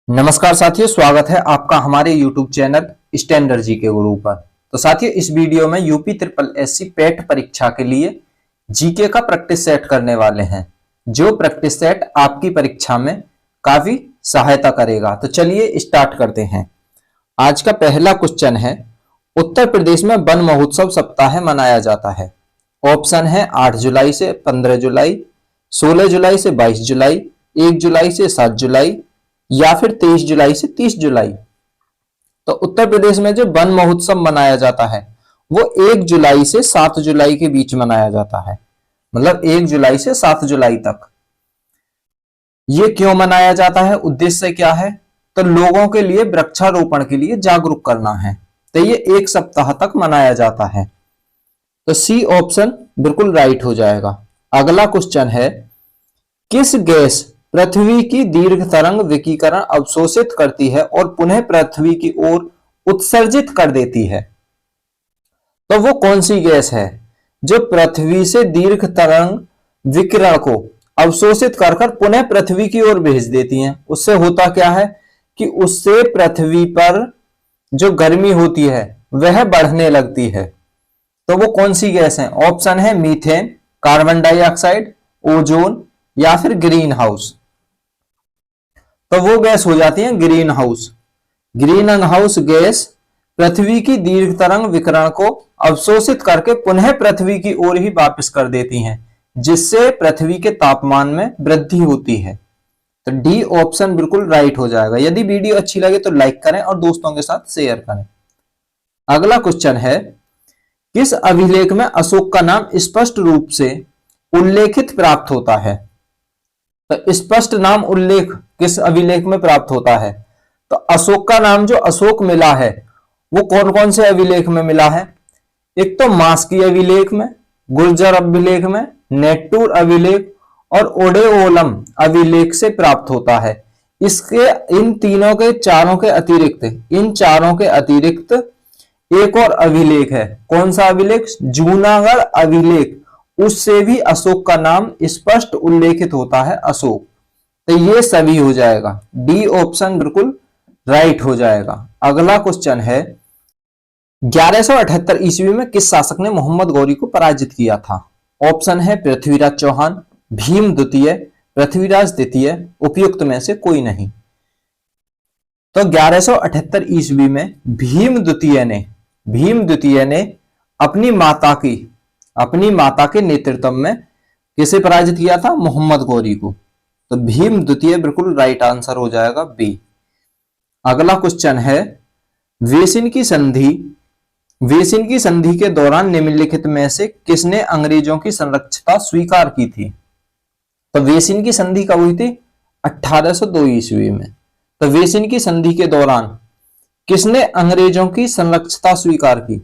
नमस्कार साथियों, स्वागत है आपका हमारे YouTube चैनल स्टैंडर्ड जी के गुरु पर। तो साथियों, इस वीडियो में यूपी ट्रिपल एससी पेट परीक्षा के लिए जीके का प्रैक्टिस सेट करने वाले हैं, जो प्रैक्टिस सेट आपकी परीक्षा में काफी सहायता करेगा। तो चलिए स्टार्ट करते हैं। आज का पहला क्वेश्चन है, उत्तर प्रदेश में वन महोत्सव सप्ताह मनाया जाता है। ऑप्शन है 8 जुलाई से 15 जुलाई, 16 जुलाई से 22 जुलाई, 1 जुलाई से 7 जुलाई या फिर 23 जुलाई से 30 जुलाई। तो उत्तर प्रदेश में जो वन महोत्सव मनाया जाता है वो 1 जुलाई से 7 जुलाई के बीच मनाया जाता है, मतलब 1 जुलाई से 7 जुलाई तक। ये क्यों मनाया जाता है, उद्देश्य क्या है? तो लोगों के लिए वृक्षारोपण के लिए जागरूक करना है। तो ये 1 सप्ताह तक मनाया जाता है। तो सी ऑप्शन बिल्कुल राइट हो जाएगा। अगला क्वेश्चन है, किस गैस पृथ्वी की दीर्घ तरंग विकिरण अवशोषित करती है और पुनः पृथ्वी की ओर उत्सर्जित कर देती है? तो वो कौन सी गैस है जो पृथ्वी से दीर्घ तरंग विकिरण को अवशोषित कर कर पुनः पृथ्वी की ओर भेज देती है? उससे होता क्या है कि उससे पृथ्वी पर जो गर्मी होती है वह बढ़ने लगती है। तो वो कौन सी गैस है? ऑप्शन है मीथेन, कार्बन डाइऑक्साइड, ओजोन या फिर ग्रीन हाउस। तो वो गैस हो जाती है greenhouse. Greenhouse gas पृथ्वी की दीर्घ तरंग विकिरण को अवशोषित करके पुनः पृथ्वी की ओर ही वापस कर देती हैं, जिससे पृथ्वी के तापमान में वृद्धि होती है। तो डी ऑप्शन बिल्कुल राइट हो जाएगा। यदि वीडियो अच्छी लगे तो लाइक करें और दोस्तों के साथ शेयर करें। अगला क्वेश्चन है, किस अभिलेख में अशोक का नाम स्पष्ट रूप से उल्लेखित प्राप्त होता है? तो स्पष्ट नाम उल्लेख किस अभिलेख में प्राप्त होता है? तो अशोक का नाम जो अशोक मिला है वो कौन कौन से अभिलेख में मिला है? एक तो मास्की अभिलेख में, गुर्जर अभिलेख में, नेट्टूर अभिलेख और ओडेओलम अभिलेख से प्राप्त होता है। इसके इन तीनों के चारों के अतिरिक्त एक और अभिलेख है। कौन सा अभिलेख? जूनागढ़ अभिलेख। उससे भी अशोक का नाम स्पष्ट उल्लेखित होता है, अशोक। तो ये सभी हो जाएगा। डी ऑप्शन बिल्कुल राइट हो जाएगा। अगला क्वेश्चन है, 1178 ईस्वी में किस शासक ने मोहम्मद गौरी को पराजित किया था? ऑप्शन है पृथ्वीराज चौहान, भीम द्वितीय, पृथ्वीराज द्वितीय, उपयुक्त में से कोई नहीं। तो 1178 ईस्वी में भीम द्वितीय ने अपनी माता के नेतृत्व में किसे पराजित किया था? मोहम्मद गौरी को। तो भीम द्वितीय बिल्कुल राइट आंसर हो जाएगा, बी। अगला क्वेश्चन है, वेसिन की संधि के दौरान निम्नलिखित में से किसने अंग्रेजों की संरक्षता स्वीकार की थी? तो वेसिन की संधि कब हुई थी? 1802 ईस्वी में। तो वेसिन की संधि के दौरान किसने अंग्रेजों की संरक्षता स्वीकार की?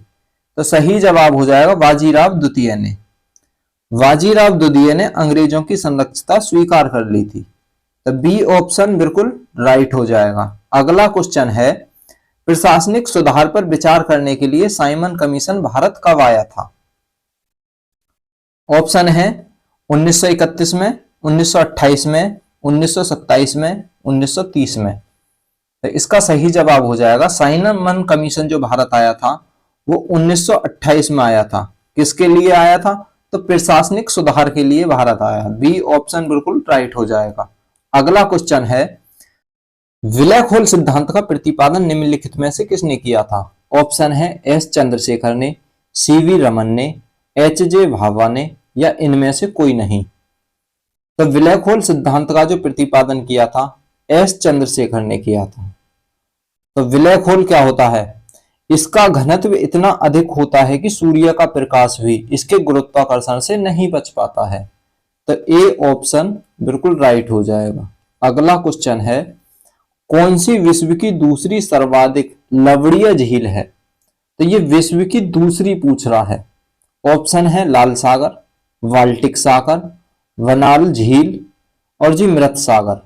तो सही जवाब हो जाएगा बाजीराव द्वितीय ने। बाजीराव द्वितीय ने अंग्रेजों की संरक्षता स्वीकार कर ली थी। तो बी ऑप्शन बिल्कुल राइट हो जाएगा। अगला क्वेश्चन है, प्रशासनिक सुधार पर विचार करने के लिए साइमन कमीशन भारत कब आया था? ऑप्शन है 1931 में, 1928 में, 1927 में, 1930 में। तो इसका सही जवाब हो जाएगा, साइमन कमीशन जो भारत आया था वो 1928 में आया था। किसके लिए आया था? तो प्रशासनिक सुधार के लिए भारत आया। बी ऑप्शन बिल्कुल राइट हो जाएगा। अगला क्वेश्चन है, ब्लैक होल सिद्धांत का प्रतिपादन निम्नलिखित में से किसने किया था? ऑप्शन है एस चंद्रशेखर ने, सीवी रमन ने, एच जे भाभा ने या इनमें से कोई नहीं। तो ब्लैक होल सिद्धांत का जो प्रतिपादन किया था एस चंद्रशेखर ने किया था। तो ब्लैक होल क्या होता है? इसका घनत्व इतना अधिक होता है कि सूर्य का प्रकाश भी इसके गुरुत्वाकर्षण से नहीं बच पाता है। तो ए ऑप्शन बिल्कुल राइट हो जाएगा। अगला क्वेश्चन है, कौन सी विश्व की दूसरी सर्वाधिक लवणीय झील है? तो ये विश्व की दूसरी पूछ रहा है। ऑप्शन है लाल सागर, बाल्टिक सागर, वनाल झील और जी मृत सागर।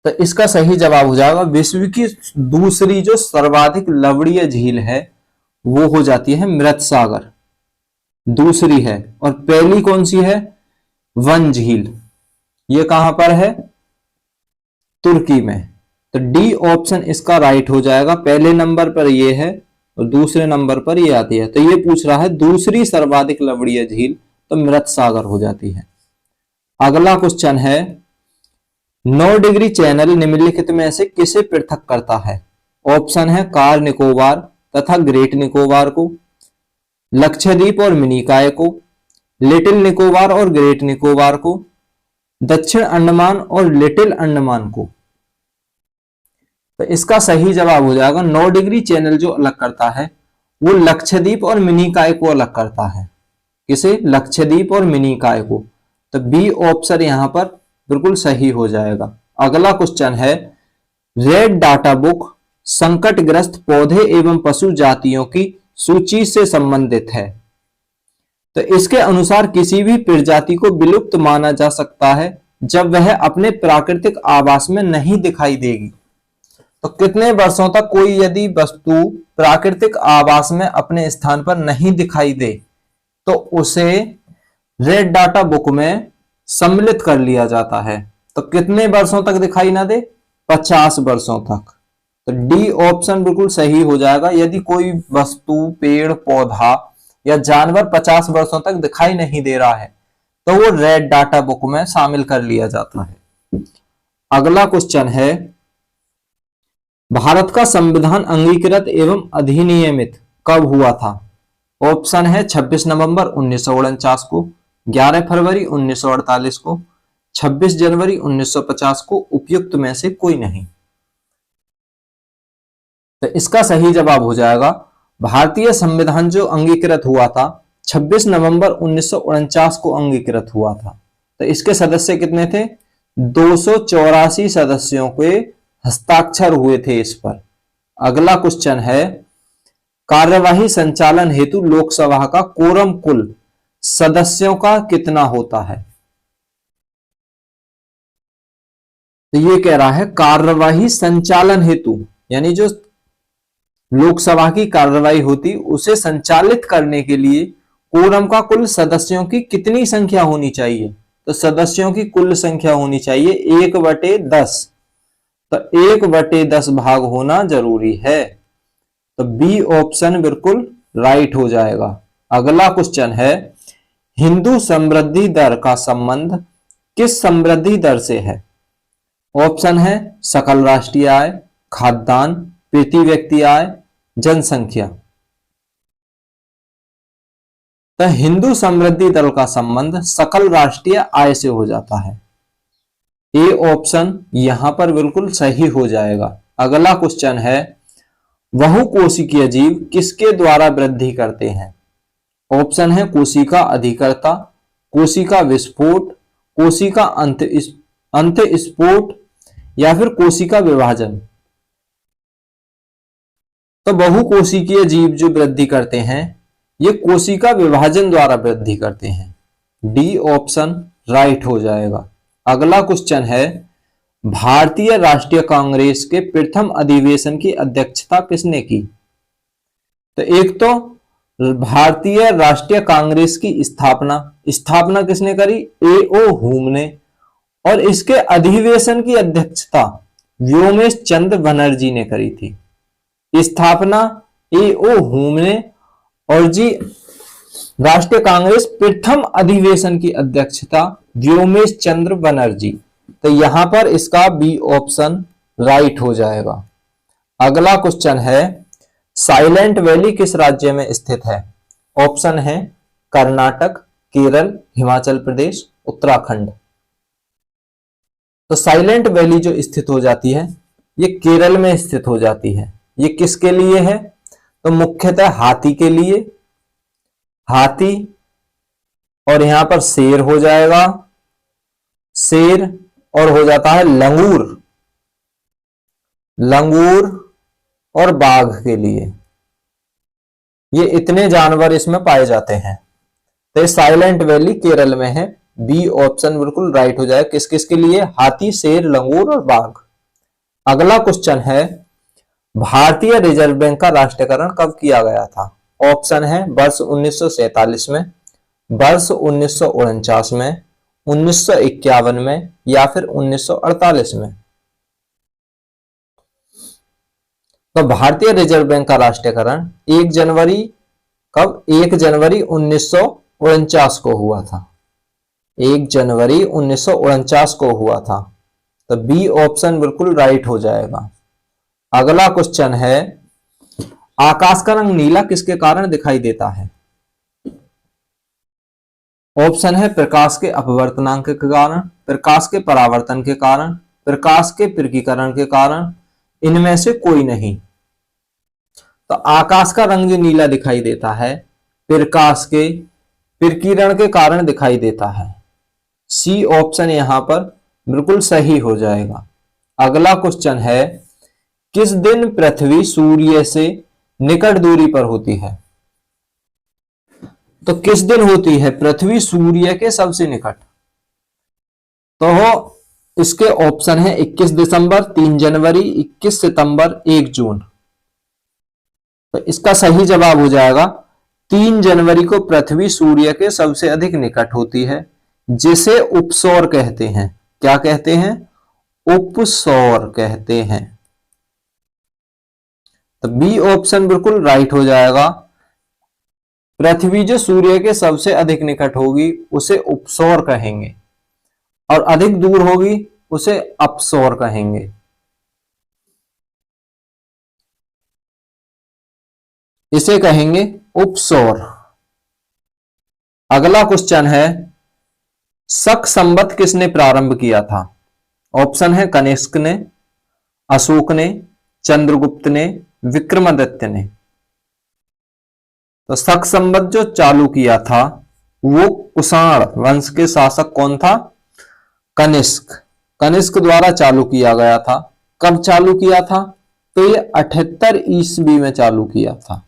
तो इसका सही जवाब हो जाएगा, विश्व की दूसरी जो सर्वाधिक लवणीय झील है वो हो जाती है मृत सागर, दूसरी है। और पहली कौन सी है? वन झील। ये कहां पर है? तुर्की में। तो डी ऑप्शन इसका राइट हो जाएगा। पहले नंबर पर ये है और दूसरे नंबर पर ये आती है। तो ये पूछ रहा है दूसरी सर्वाधिक लवणीय झील, तो मृत सागर हो जाती है। अगला क्वेश्चन है 9 डिग्री चैनल निम्नलिखित में से किसे पृथक करता है? ऑप्शन है कार निकोबार तथा ग्रेट निकोबार को, लक्षद्वीप और मिनिकॉय को, लिटिल निकोबार और ग्रेट निकोबार को, दक्षिण अंडमान और लिटिल अंडमान को। तो इसका सही जवाब हो जाएगा 9 डिग्री चैनल जो अलग करता है वो लक्षद्वीप और मिनिकॉय को अलग करता है। किसे? लक्षद्वीप और मिनिकॉय को। तो बी ऑप्शन यहां पर बिल्कुल सही हो जाएगा। अगला क्वेश्चन है रेड डाटा बुक संकटग्रस्त पौधे एवं पशु जातियों की सूची से संबंधित है। तो इसके अनुसार किसी भी प्रजाति को विलुप्त माना जा सकता है जब वह अपने प्राकृतिक आवास में नहीं दिखाई देगी। तो कितने वर्षों तक कोई यदि वस्तु प्राकृतिक आवास में अपने स्थान पर नहीं दिखाई दे तो उसे रेड डाटा बुक में सम्मिलित कर लिया जाता है। तो कितने वर्षों तक दिखाई ना दे? 50 वर्षों तक। तो डी ऑप्शन बिल्कुल सही हो जाएगा। यदि कोई वस्तु, पेड़, पौधा या जानवर 50 वर्षों तक दिखाई नहीं दे रहा है तो वो रेड डाटा बुक में शामिल कर लिया जाता है। अगला क्वेश्चन है भारत का संविधान अंगीकृत एवं अधिनियमित कब हुआ था? ऑप्शन है 26 नवंबर 1949 को, 11 फरवरी 1948 को, 26 जनवरी 1950 को, उपयुक्त में से कोई नहीं। तो इसका सही जवाब हो जाएगा भारतीय संविधान जो अंगीकृत हुआ था 26 नवंबर 1949 को अंगीकृत हुआ था। तो इसके सदस्य कितने थे? 284 सदस्यों के हस्ताक्षर हुए थे इस पर। अगला क्वेश्चन है कार्यवाही संचालन हेतु लोकसभा का कोरम कुल सदस्यों का कितना होता है? तो ये कह रहा है कार्यवाही संचालन हेतु यानी जो लोकसभा की कार्यवाही होती उसे संचालित करने के लिए कोरम का कुल सदस्यों की कितनी संख्या होनी चाहिए? तो सदस्यों की कुल संख्या होनी चाहिए 1/10। तो 1/10 भाग होना जरूरी है। तो बी ऑप्शन बिल्कुल राइट हो जाएगा। अगला क्वेश्चन है हिंदू समृद्धि दर का संबंध किस समृद्धि दर से है? ऑप्शन है सकल राष्ट्रीय आय, खाद्यान्न, प्रति व्यक्ति आय, जनसंख्या। तो हिंदू समृद्धि दर का संबंध सकल राष्ट्रीय आय से हो जाता है। ए ऑप्शन यहां पर बिल्कुल सही हो जाएगा। अगला क्वेश्चन है बहुकोशिकीय जीव किसके द्वारा वृद्धि करते हैं? ऑप्शन है कोशिका अधिकर्ता, कोशिका विस्फोट, कोशिका अंतःस्फोट या फिर कोशिका विभाजन। तो बहुकोशिकीय जीव जो वृद्धि करते हैं ये कोशिका विभाजन द्वारा वृद्धि करते हैं। डी ऑप्शन राइट हो जाएगा। अगला क्वेश्चन है भारतीय राष्ट्रीय कांग्रेस के प्रथम अधिवेशन की अध्यक्षता किसने की? तो एक तो भारतीय राष्ट्रीय कांग्रेस की स्थापना किसने करी? A.O. हुम ने। और इसके अधिवेशन की अध्यक्षता व्योमेश चंद्र बनर्जी ने करी थी। स्थापना A.O. हुम ने और जी राष्ट्रीय कांग्रेस प्रथम अधिवेशन की अध्यक्षता व्योमेश चंद्र बनर्जी। तो यहां पर इसका बी ऑप्शन राइट हो जाएगा। अगला क्वेश्चन है साइलेंट वैली किस राज्य में स्थित है? ऑप्शन है कर्नाटक, केरल, हिमाचल प्रदेश, उत्तराखंड। तो साइलेंट वैली जो स्थित हो जाती है ये केरल में स्थित हो जाती है। ये किसके लिए है? तो मुख्यतः हाथी के लिए। हाथी और यहां पर शेर हो जाएगा, शेर और हो जाता है लंगूर, लंगूर और बाघ के लिए। ये इतने जानवर इसमें पाए जाते हैं। तो ये साइलेंट वैली केरल में है। बी ऑप्शन बिल्कुल राइट हो जाए। किस किस के लिए? हाथी, शेर, लंगूर और बाघ। अगला क्वेश्चन है भारतीय रिजर्व बैंक का राष्ट्रीयकरण कब किया गया था? ऑप्शन है वर्ष 1947 में, वर्ष 1949 में, 1951 में या फिर 1948 में। तो भारतीय रिजर्व बैंक का राष्ट्रीयकरण 1 जनवरी कब? 1 जनवरी 1949 को हुआ था। 1 जनवरी 1949 को हुआ था। तो बी ऑप्शन बिल्कुल राइट हो जाएगा। अगला क्वेश्चन है, आकाश का रंग नीला किसके कारण दिखाई देता है? ऑप्शन है प्रकाश के अपवर्तनांक के कारण, प्रकाश के परावर्तन के कारण, प्रकाश के पृथक्करण के कारण, इनमें से कोई नहीं। तो आकाश का रंग जो नीला दिखाई देता है प्रकाश के पृथक्करण के कारण दिखाई देता है। सी ऑप्शन यहां पर बिल्कुल सही हो जाएगा। अगला क्वेश्चन है, किस दिन पृथ्वी सूर्य से निकट दूरी पर होती है? तो किस दिन होती है पृथ्वी सूर्य के सबसे निकट? तो इसके ऑप्शन है 21 दिसंबर, 3 जनवरी, 21 सितंबर, 1 जून। तो इसका सही जवाब हो जाएगा 3 जनवरी को पृथ्वी सूर्य के सबसे अधिक निकट होती है, जिसे उपसौर कहते हैं। क्या कहते हैं? उपसौर कहते हैं। तो बी ऑप्शन बिल्कुल राइट हो जाएगा। पृथ्वी जो सूर्य के सबसे अधिक निकट होगी उसे उपसौर कहेंगे, और अधिक दूर होगी उसे अपसौर कहेंगे। इसे कहेंगे उपसौर। अगला क्वेश्चन है, शक संवत किसने प्रारंभ किया था? ऑप्शन है कनिष्क ने, अशोक ने, चंद्रगुप्त ने, विक्रमादित्य ने। तो शक संवत जो चालू किया था वो कुषाण वंश के शासक कौन था? कनिष्क। कनिष्क द्वारा चालू किया गया था। कब चालू किया था? तो ये 78 ईस्वी में चालू किया था।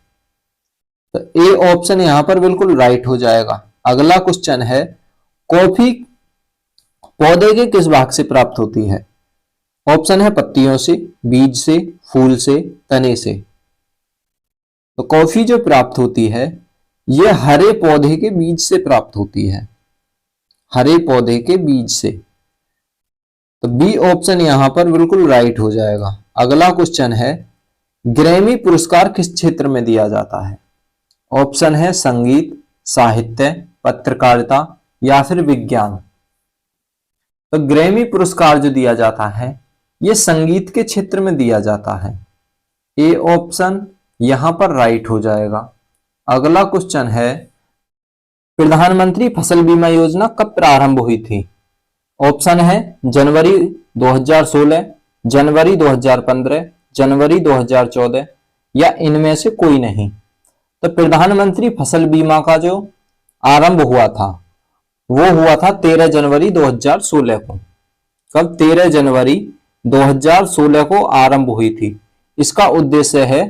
तो ए ऑप्शन यहां पर बिल्कुल राइट हो जाएगा। अगला क्वेश्चन है, कॉफी पौधे के किस भाग से प्राप्त होती है? ऑप्शन है पत्तियों से, बीज से, फूल से, तने से। तो कॉफी जो प्राप्त होती है यह हरे पौधे के बीज से प्राप्त होती है, हरे पौधे के बीज से। तो बी ऑप्शन यहां पर बिल्कुल राइट हो जाएगा। अगला क्वेश्चन है, ग्रैमी पुरस्कार किस क्षेत्र में दिया जाता है? ऑप्शन है संगीत, साहित्य, पत्रकारिता या फिर विज्ञान। तो ग्रैमी पुरस्कार जो दिया जाता है यह संगीत के क्षेत्र में दिया जाता है। ए ऑप्शन यहां पर राइट हो जाएगा। अगला क्वेश्चन है, प्रधानमंत्री फसल बीमा योजना कब प्रारंभ हुई थी? ऑप्शन है जनवरी 2016, जनवरी 2015, जनवरी 2014 या इनमें से कोई नहीं। तो प्रधानमंत्री फसल बीमा का जो आरंभ हुआ था वो हुआ था 13 जनवरी 2016 को। कब? 13 जनवरी 2016 को आरंभ हुई थी। इसका उद्देश्य है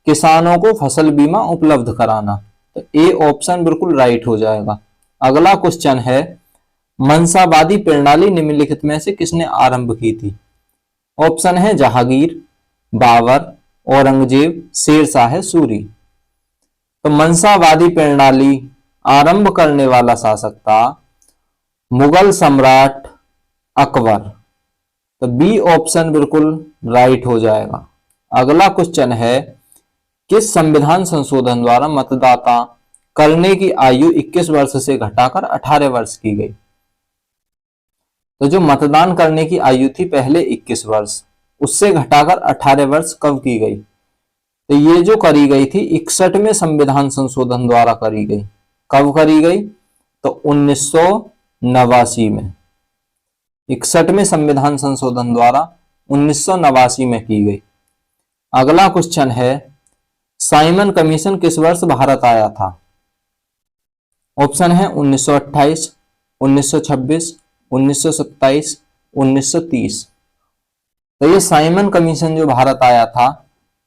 किसानों को फसल बीमा उपलब्ध कराना। तो ए ऑप्शन बिल्कुल राइट हो जाएगा। अगला क्वेश्चन है, मनसावादी प्रणाली निम्नलिखित में से किसने आरंभ की थी? ऑप्शन है जहांगीर, बाबर, औरंगजेब, शेरशाह सूरी। तो मनसावादी प्रणाली आरंभ करने वाला शासक था मुगल सम्राट अकबर। तो बी ऑप्शन बिल्कुल राइट हो जाएगा। अगला क्वेश्चन है, किस संविधान संशोधन द्वारा मतदाता करने की आयु 21 वर्ष से घटाकर 18 वर्ष की गई? तो जो मतदान करने की आयु थी पहले 21 वर्ष, उससे घटाकर 18 वर्ष कब की गई? तो ये जो करी गई थी 61वें संविधान संशोधन द्वारा करी गई। कब करी गई? तो 1989 में। 61वें संविधान संशोधन द्वारा 1989 में की गई। अगला क्वेश्चन है, साइमन कमीशन किस वर्ष भारत आया था? ऑप्शन है 1928, 1926, 1927, 1930। तो ये साइमन कमीशन जो भारत आया था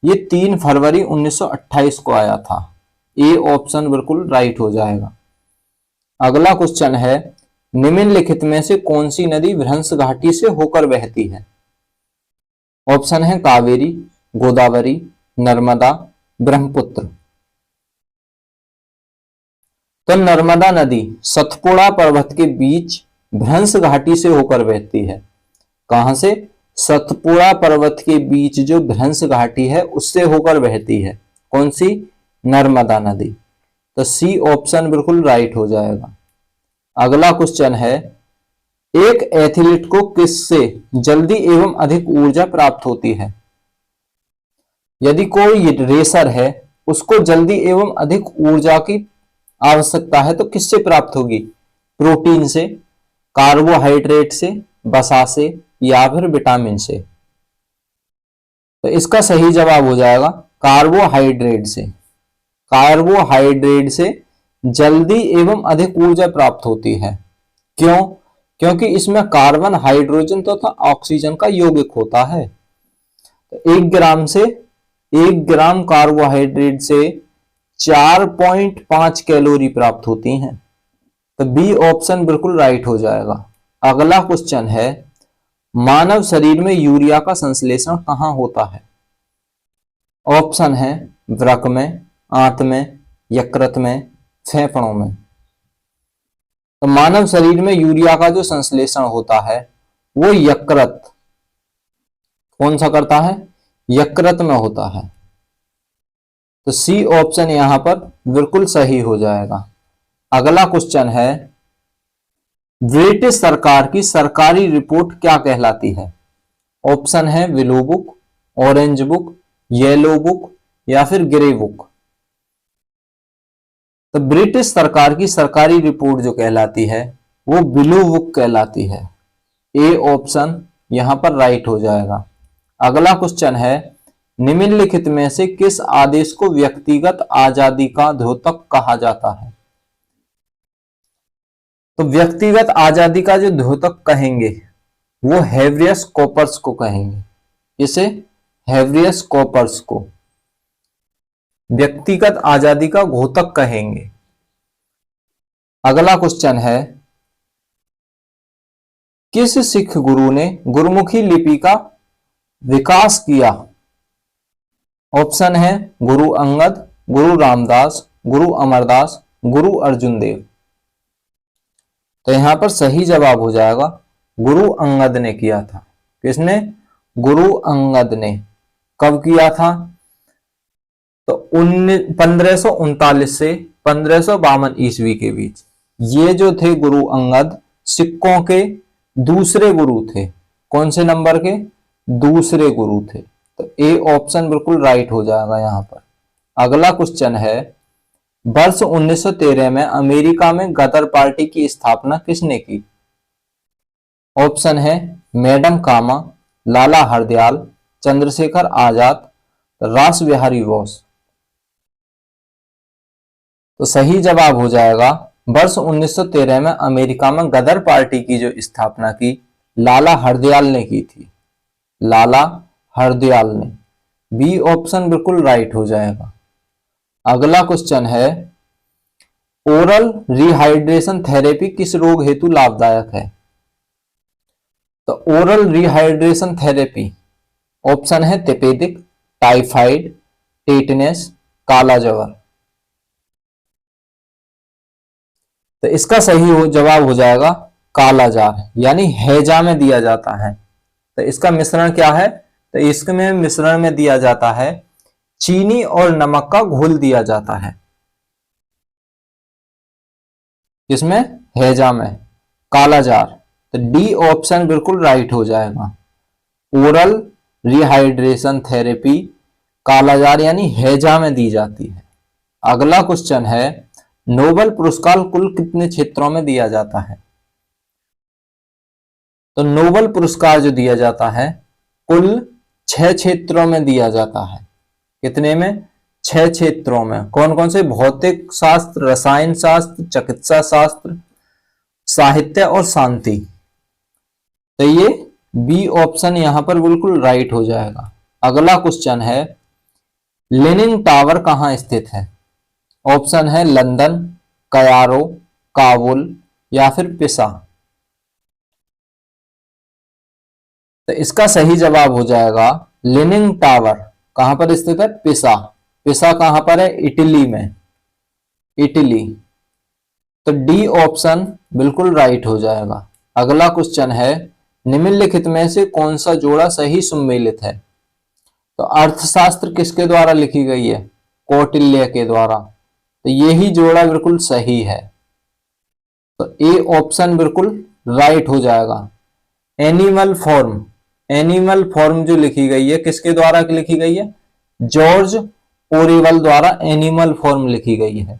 ये 3 फरवरी 1928 को आया था। ए ऑप्शन बिल्कुल राइट हो जाएगा। अगला क्वेश्चन है, निम्नलिखित में से कौन सी नदी भ्रंश घाटी से होकर बहती है? ऑप्शन है कावेरी, गोदावरी, नर्मदा, ब्रह्मपुत्र। तो नर्मदा नदी सतपुड़ा पर्वत के बीच भ्रंश घाटी से होकर बहती है। कहां से? सतपुड़ा पर्वत के बीच जो भ्रंश घाटी है उससे होकर बहती है। कौन सी? नर्मदा नदी। तो सी ऑप्शन बिल्कुल राइट हो जाएगा। अगला क्वेश्चन है, एक एथलीट को किससे जल्दी एवं अधिक ऊर्जा प्राप्त होती है? यदि कोई रेसर है, उसको जल्दी एवं अधिक ऊर्जा की आवश्यकता है तो किससे प्राप्त होगी? प्रोटीन से, कार्बोहाइड्रेट से, वसा से, या फिर विटामिन से? तो इसका सही जवाब हो जाएगा कार्बोहाइड्रेट से। कार्बोहाइड्रेट से जल्दी एवं अधिक ऊर्जा प्राप्त होती है। क्यों? क्योंकि इसमें कार्बन, हाइड्रोजन तथा ऑक्सीजन का यौगिक होता है। तो 1 ग्राम कार्बोहाइड्रेट से 4.5 कैलोरी प्राप्त होती हैं। तो बी ऑप्शन बिल्कुल राइट हो जाएगा। अगला क्वेश्चन है, मानव शरीर में यूरिया का संश्लेषण कहां होता है? ऑप्शन है वृक्क में, आंत में, यकृत में, फेफड़ों में। तो मानव शरीर में यूरिया का जो संश्लेषण होता है वो यकृत, कौन सा करता है? यकृत में होता है। तो सी ऑप्शन यहां पर बिल्कुल सही हो जाएगा। अगला क्वेश्चन है, ब्रिटिश सरकार की सरकारी रिपोर्ट क्या कहलाती है? ऑप्शन है blue book, orange book, yellow book, या फिर ग्रे बुक। तो ब्रिटिश सरकार की सरकारी रिपोर्ट जो कहलाती है वो ब्लू बुक कहलाती है। ए ऑप्शन यहां पर राइट हो जाएगा। अगला क्वेश्चन है, निम्नलिखित में से किस आदेश को व्यक्तिगत आजादी का द्योतक कहा जाता है? तो व्यक्तिगत आजादी का जो द्योतक कहेंगे वो हेबियस कॉर्पस को कहेंगे। इसे हेबियस कॉर्पस को व्यक्तिगत आजादी का द्योतक कहेंगे। अगला क्वेश्चन है, किस सिख गुरु ने गुरुमुखी लिपि का विकास किया? ऑप्शन है गुरु अंगद, गुरु रामदास, गुरु अमरदास, गुरु अर्जुन देव। तो यहां पर सही जवाब हो जाएगा गुरु अंगद ने किया था। किसने? गुरु अंगद ने। कब किया था? तो 1539 से 1552 ईस्वी के बीच। ये जो थे गुरु अंगद सिखों के दूसरे गुरु थे। कौन से नंबर के? दूसरे गुरु थे। तो ए ऑप्शन बिल्कुल राइट हो जाएगा यहां पर। अगला क्वेश्चन है, वर्ष 1913 में अमेरिका में गदर पार्टी की स्थापना किसने की? ऑप्शन है मैडम कामा, लाला हरदयाल, चंद्रशेखर आजाद, रास बिहारी बोस। तो सही जवाब हो जाएगा वर्ष 1913 में अमेरिका में गदर पार्टी की जो स्थापना की लाला हरदयाल ने की थी। लाला हरदयाल ने। बी ऑप्शन बिल्कुल राइट हो जाएगा। अगला क्वेश्चन है, ओरल रिहाइड्रेशन थेरेपी किस रोग हेतु लाभदायक है? तो ओरल रिहाइड्रेशन थेरेपी ऑप्शन है तपेदिक, टाइफाइड, टेटनस, काला जवर। तो इसका सही जवाब हो जाएगा काला जार, यानी हैजा में दिया जाता है। तो इसका मिश्रण क्या है? तो इसमें मिश्रण में दिया जाता है चीनी और नमक का घोल दिया जाता है। इसमें हैजा में काला जार। तो डी ऑप्शन बिल्कुल राइट हो जाएगा। ओरल रिहाइड्रेशन थेरेपी कालाजार यानी हैजा में दी जाती है। अगला क्वेश्चन है, नोबेल पुरस्कार कुल कितने क्षेत्रों में दिया जाता है? तो नोबेल पुरस्कार जो दिया जाता है कुल 6 क्षेत्रों में दिया जाता है। कितने में? 6 क्षेत्रों में। कौन कौन से? भौतिक शास्त्र, रसायन शास्त्र, चिकित्सा शास्त्र, साहित्य और शांति। तो ये बी ऑप्शन यहां पर बिल्कुल राइट हो जाएगा। अगला क्वेश्चन है, लेनिन टावर कहां स्थित है? ऑप्शन है लंदन, कायरो, काबुल, या फिर पिसा। तो इसका सही जवाब हो जाएगा लेनिन टावर। कहां पर स्थित है? पिसा। पिसा कहां पर है? इटली में। इटली। तो डी ऑप्शन बिल्कुल राइट हो जाएगा। अगला क्वेश्चन है, निम्नलिखित में से कौन सा जोड़ा सही सुमेलित है? तो अर्थशास्त्र किसके द्वारा लिखी गई है? कौटिल्य के द्वारा। तो यही जोड़ा बिल्कुल सही है। तो ए ऑप्शन बिल्कुल राइट हो जाएगा। एनिमल फॉर्म, एनिमल फॉर्म जो लिखी गई है किसके द्वारा लिखी गई है? जॉर्ज ओरिवल द्वारा एनिमल फॉर्म लिखी गई है,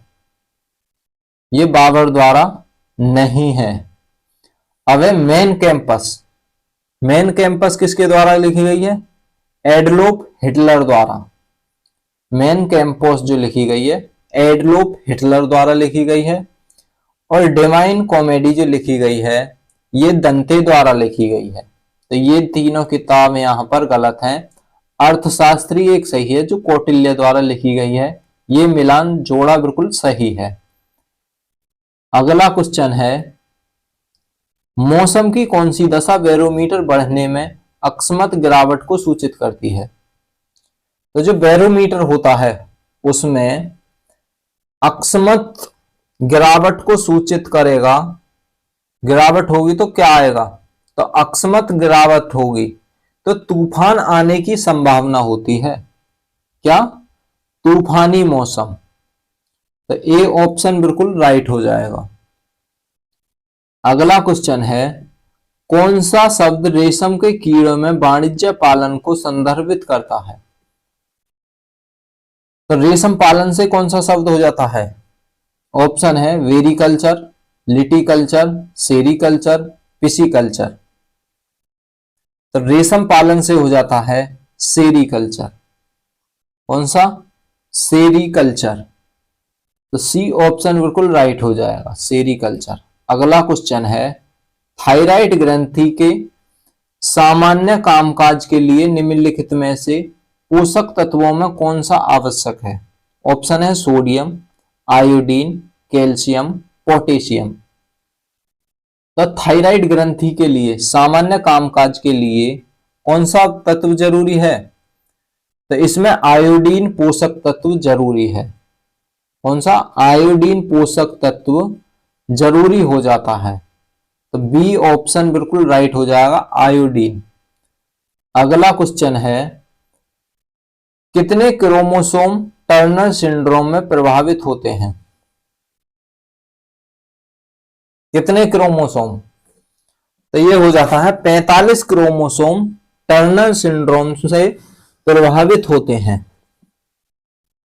ये बाबर द्वारा नहीं है। अब है मेन कैंपस। मेन कैंपस किसके द्वारा लिखी गई है? एडोल्फ हिटलर द्वारा। मेन कैंपस जो लिखी गई है एडोल्फ हिटलर द्वारा लिखी गई है। और डिवाइन कॉमेडी जो लिखी गई है ये दंते द्वारा लिखी गई है। तो ये तीनों किताब यहां पर गलत हैं। अर्थशास्त्री एक सही है जो कौटिल्य द्वारा लिखी गई है, ये मिलान जोड़ा बिल्कुल सही है। अगला क्वेश्चन है, मौसम की कौन सी दशा बैरोमीटर बढ़ने में अकस्मात गिरावट को सूचित करती है? तो जो बैरोमीटर होता है उसमें अकस्मात गिरावट को सूचित करेगा। गिरावट होगी तो क्या आएगा? तो अकस्मात गिरावट होगी तो तूफान आने की संभावना होती है। क्या? तूफानी मौसम। तो ए ऑप्शन बिल्कुल राइट हो जाएगा। अगला क्वेश्चन है, कौन सा शब्द रेशम के कीड़ों में वाणिज्य पालन को संदर्भित करता है? तो रेशम पालन से कौन सा शब्द हो जाता है? ऑप्शन है वेरिकल्चर, लिटिकल्चर, सेरिकल्चर, पिसिकल्चर। तो रेशम पालन से हो जाता है सेरिकल्चर। कौन सा? सेरिकल्चर। तो सी ऑप्शन बिल्कुल राइट हो जाएगा, सेरिकल्चर। अगला क्वेश्चन है, थायराइड ग्रंथि के सामान्य कामकाज के लिए निम्नलिखित में से पोषक तत्वों में कौन सा आवश्यक है? ऑप्शन है सोडियम, आयोडीन, कैल्शियम, पोटेशियम। तो थायराइड ग्रंथि के लिए सामान्य कामकाज के लिए कौन सा तत्व जरूरी है? तो इसमें आयोडीन पोषक तत्व जरूरी है। कौन सा? आयोडीन पोषक तत्व जरूरी हो जाता है। तो बी ऑप्शन बिल्कुल राइट हो जाएगा, आयोडीन। अगला क्वेश्चन है, कितने क्रोमोसोम टर्नर सिंड्रोम में प्रभावित होते हैं? कितने क्रोमोसोम? तो ये हो जाता है 45 क्रोमोसोम टर्नर सिंड्रोम से प्रभावित होते हैं।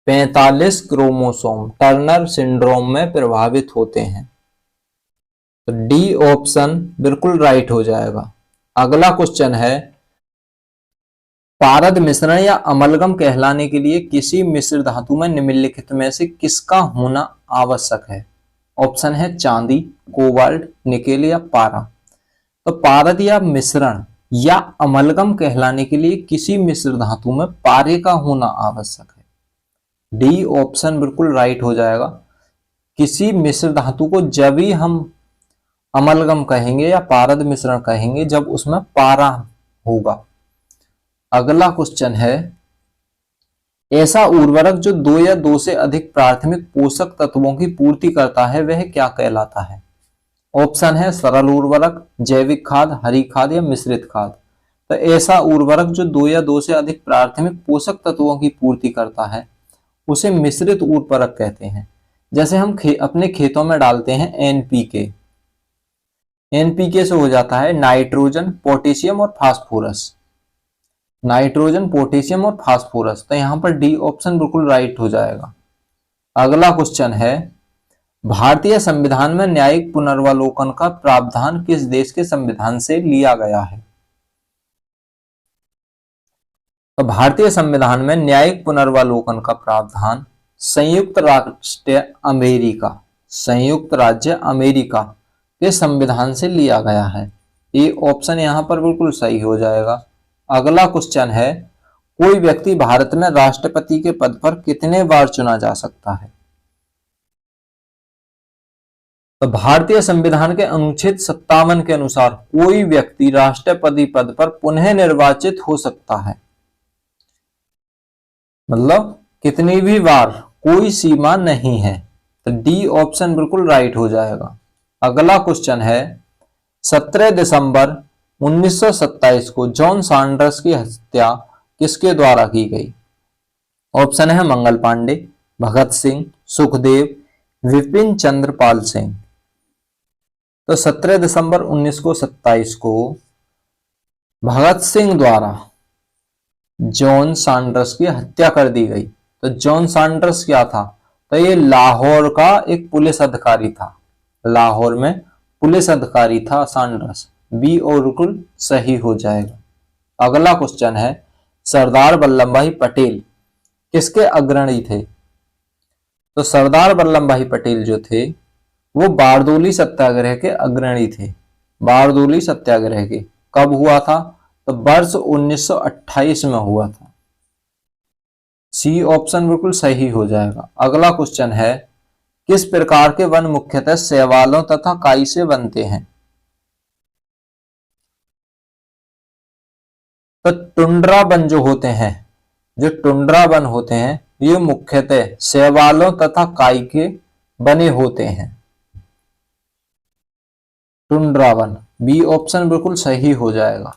45 क्रोमोसोम टर्नर सिंड्रोम में प्रभावित होते हैं। तो डी ऑप्शन बिल्कुल राइट हो जाएगा। अगला क्वेश्चन है, पारद मिश्रण या अमलगम कहलाने के लिए किसी मिश्र धातु में निम्नलिखित में से किसका होना आवश्यक है? ऑप्शन है चांदी, कोबाल्ट, निकेल या पारा। तो पारद या मिश्रण या अमलगम कहलाने के लिए किसी मिश्र धातु में पारे का होना आवश्यक है। डी ऑप्शन बिल्कुल राइट हो जाएगा। किसी मिश्र धातु को जब ही हम अमलगम कहेंगे या पारद मिश्रण कहेंगे जब उसमें पारा होगा। अगला क्वेश्चन है, ऐसा उर्वरक जो 2 या 2 से अधिक प्राथमिक पोषक तत्वों की पूर्ति करता है वह क्या कहलाता है? ऑप्शन है सरल उर्वरक, जैविक खाद, हरी खाद या मिश्रित खाद। तो ऐसा उर्वरक जो 2 या 2 से अधिक प्राथमिक पोषक तत्वों की पूर्ति करता है उसे मिश्रित उर्वरक कहते हैं। जैसे हम अपने खेतों में डालते हैं एनपीके। एनपीके से हो जाता है नाइट्रोजन, पोटेशियम और फास्फोरस। नाइट्रोजन, पोटेशियम और फास्फोरस। तो यहां पर डी ऑप्शन बिल्कुल राइट हो जाएगा। अगला क्वेश्चन है, भारतीय संविधान में न्यायिक पुनर्वलोकन का प्रावधान किस देश के संविधान से लिया गया है? तो भारतीय संविधान में न्यायिक पुनर्वलोकन का प्रावधान संयुक्त राज्य अमेरिका के संविधान से लिया गया है। ये ऑप्शन यहां पर बिल्कुल सही हो जाएगा। अगला क्वेश्चन है, कोई व्यक्ति भारत में राष्ट्रपति के पद पर कितने बार चुना जा सकता है? तो भारतीय संविधान के अनुच्छेद 57 के अनुसार कोई व्यक्ति राष्ट्रपति पद पर पुनः निर्वाचित हो सकता है। मतलब कितनी भी बार, कोई सीमा नहीं है। तो डी ऑप्शन बिल्कुल राइट हो जाएगा। अगला क्वेश्चन है, 17 दिसंबर 1927 को जॉन सैंडर्स की हत्या किसके द्वारा की गई? ऑप्शन है मंगल पांडे, भगत सिंह, सुखदेव, विपिन चंद्र पाल सिंह। तो 17 दिसंबर 1927 को भगत सिंह द्वारा जॉन सैंडर्स की हत्या कर दी गई। तो जॉन सैंडर्स क्या था? तो ये लाहौर का एक पुलिस अधिकारी था, लाहौर में पुलिस अधिकारी था सैंडर्स। बी और बिल्कुल सही हो जाएगा। अगला क्वेश्चन है, सरदार वल्लभ भाई पटेल किसके अग्रणी थे? तो सरदार वल्लभ भाई पटेल जो थे वो बारदोली सत्याग्रह के अग्रणी थे। बारदोली सत्याग्रह के कब हुआ था? तो वर्ष 1928 में हुआ था। सी ऑप्शन बिल्कुल सही हो जाएगा। अगला क्वेश्चन है, किस प्रकार के वन मुख्यतः शैवालों तथा काई से बनते हैं? तो टुंड्रा वन जो होते हैं, जो टुंड्रा वन होते हैं, ये मुख्यतः शैवालों तथा काई के बने होते हैं। टुंड्रा वन, बी ऑप्शन बिल्कुल सही हो जाएगा।